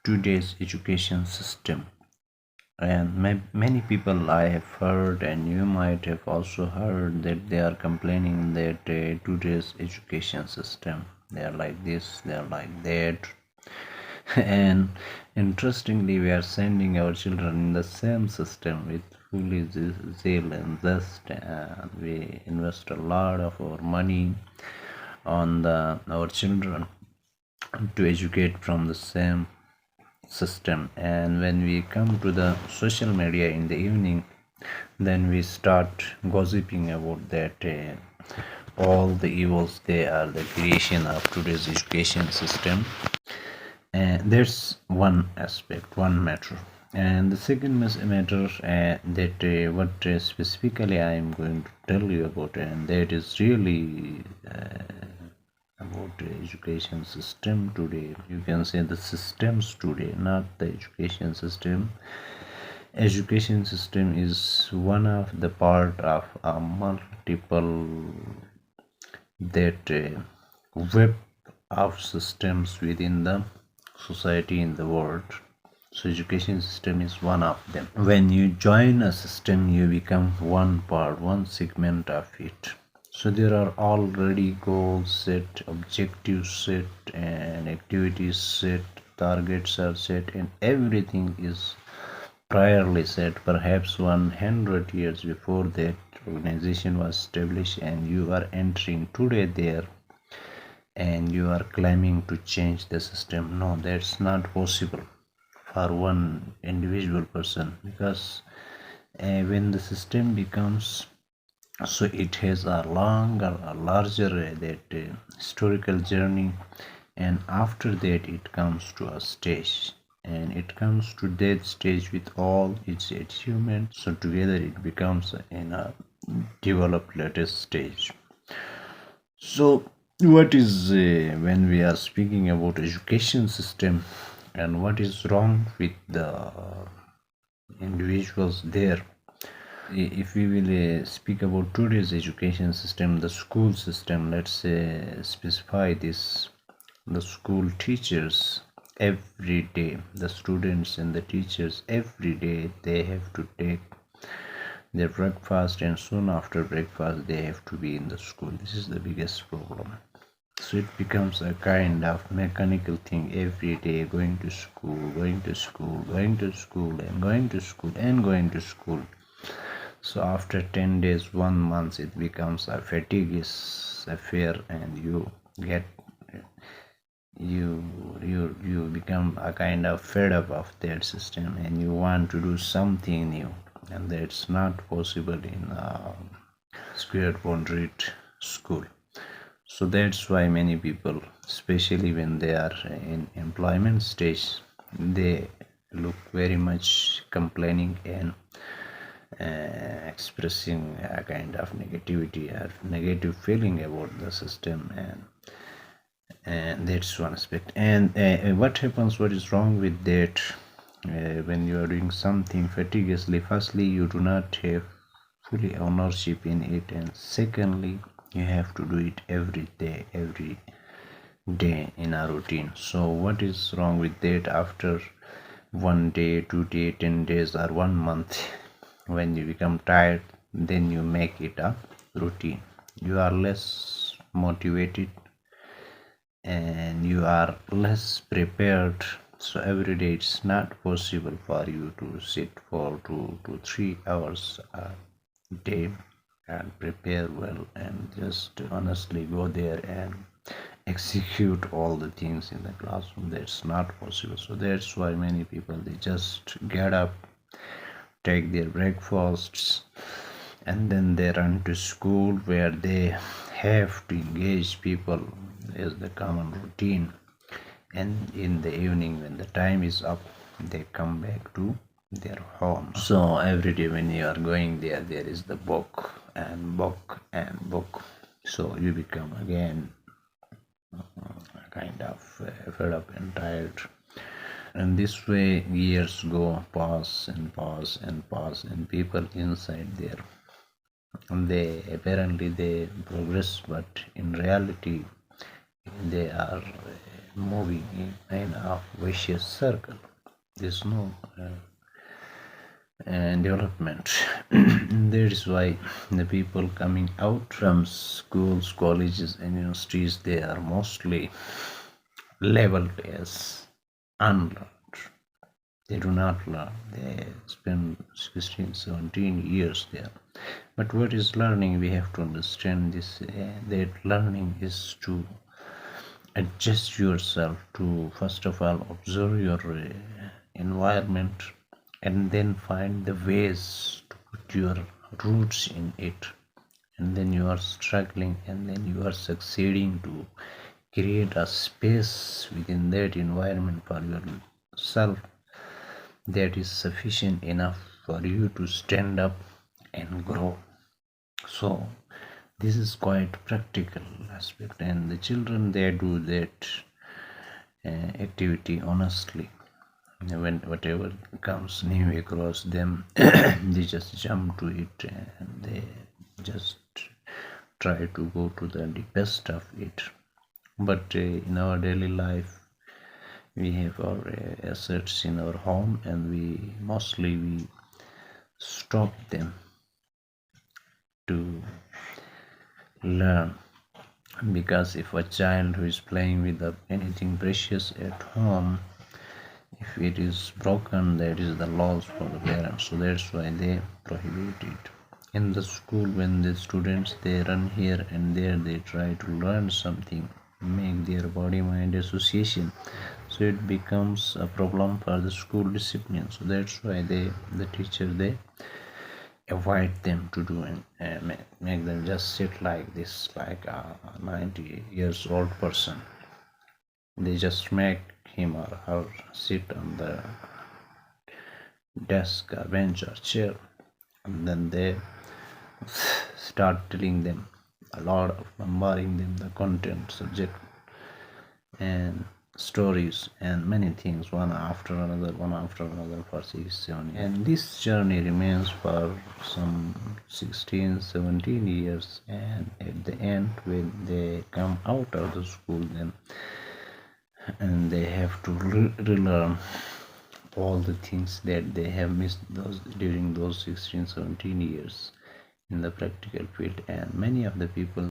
today's education system. And many people I have heard, and you might have also heard, that they are complaining that today's education system, they are like this, they are like that. And interestingly, we are sending our children in the same system with fully zeal and zest, and we invest a lot of our money on our children to educate from the same system. And when we come to the social media in the evening, then we start gossiping about that all the evils, they are the creation of today's education system. And that's one aspect, one matter. And the second matter, that what specifically I am going to tell you about, and that is really about the education system today. You can say the systems today, not the education system. Education system is one of the part of a multiple that web of systems within the society in the world. So education system is one of them. When you join a system, you become one part, one segment of it. So there are already goals set, objectives set, and activities set, targets are set, and everything is priorly set, perhaps 100 years before that organization was established, and you are entering today there and you are claiming to change the system. No, that's not possible for one individual person, because when the system becomes, so it has a longer, a larger that historical journey, and after that it comes to a stage, and it comes to that stage with all its achievements, so together it becomes in a developed latest stage. So what is when we are speaking about education system, and what is wrong with the individuals there? If we will speak about today's education system, the school system, let's specify this. The school teachers, every day, the students and the teachers, every day they have to take their breakfast, and soon after breakfast they have to be in the school. This is the biggest problem. So it becomes a kind of mechanical thing, every day going to school, going to school, going to school, and going to school, and going to school. So after 10 days, 1 month, it becomes a fatiguous affair, and you get you become a kind of fed up of that system, and you want to do something new, and that's not possible in a square boundaried school. So that's why many people, especially when they are in employment stage, they look very much complaining and expressing a kind of negativity or negative feeling about the system. And that's one aspect. And what happens, what is wrong with that, when you are doing something fatiguously? Firstly, you do not have fully ownership in it, and secondly, you have to do it every day in a routine. So what is wrong with that? After 1 day, 2 day, 10 days, or 1 month, when you become tired, then you make it a routine. You are less motivated and you are less prepared. So every day it's not possible for you to sit for 2 to 3 hours a day and prepare well and just honestly go there and execute all the things in the classroom. That's not possible. So that's why many people, they just get up, take their breakfasts, and then they run to school, where they have to engage people as the common routine. And in the evening, when the time is up, they come back to their home. So every day when you are going there, there is the book and book and book. So you become again kind of fed up and tired. And this way years go, pass and pass and pass, and people inside there, they apparently they progress, but in reality they are moving in a vicious circle. there's no development. That is why the people coming out from schools, colleges, and universities, they are mostly labeled as unlearned. They do not learn. They spend 16, 17 years there. But what is learning? We have to understand this. That learning is to adjust yourself to, first of all, observe your environment, and then find the ways to put your roots in it, and then you are struggling, and then you are succeeding to create a space within that environment for yourself that is sufficient enough for you to stand up and grow. So this is quite practical aspect, and the children, they do that activity honestly. When whatever comes new across them, they just jump to it, and they just try to go to the best of it. But in our daily life, we have our assets in our home, and we stop them to learn, because if a child who is playing with anything precious at home, if it is broken, that is the loss for the parents. So that's why they prohibit it. In the school, when the students, they run here and there, they try to learn something, make their body mind association, so it becomes a problem for the school discipline. So that's why the teacher, they avoid them to do, and make them just sit like this, like a 90 years old person. They just make him or her sit on the desk or bench or chair, and then they start telling them a lot of, bombarding them the content, subject, and stories, and many things, one after another, for 6 7 years. And this journey remains for some 16 17 years, and at the end, when they come out of the school, then and they have to relearn all the things that they have missed those during those 16 17 years in the practical field. And many of the people,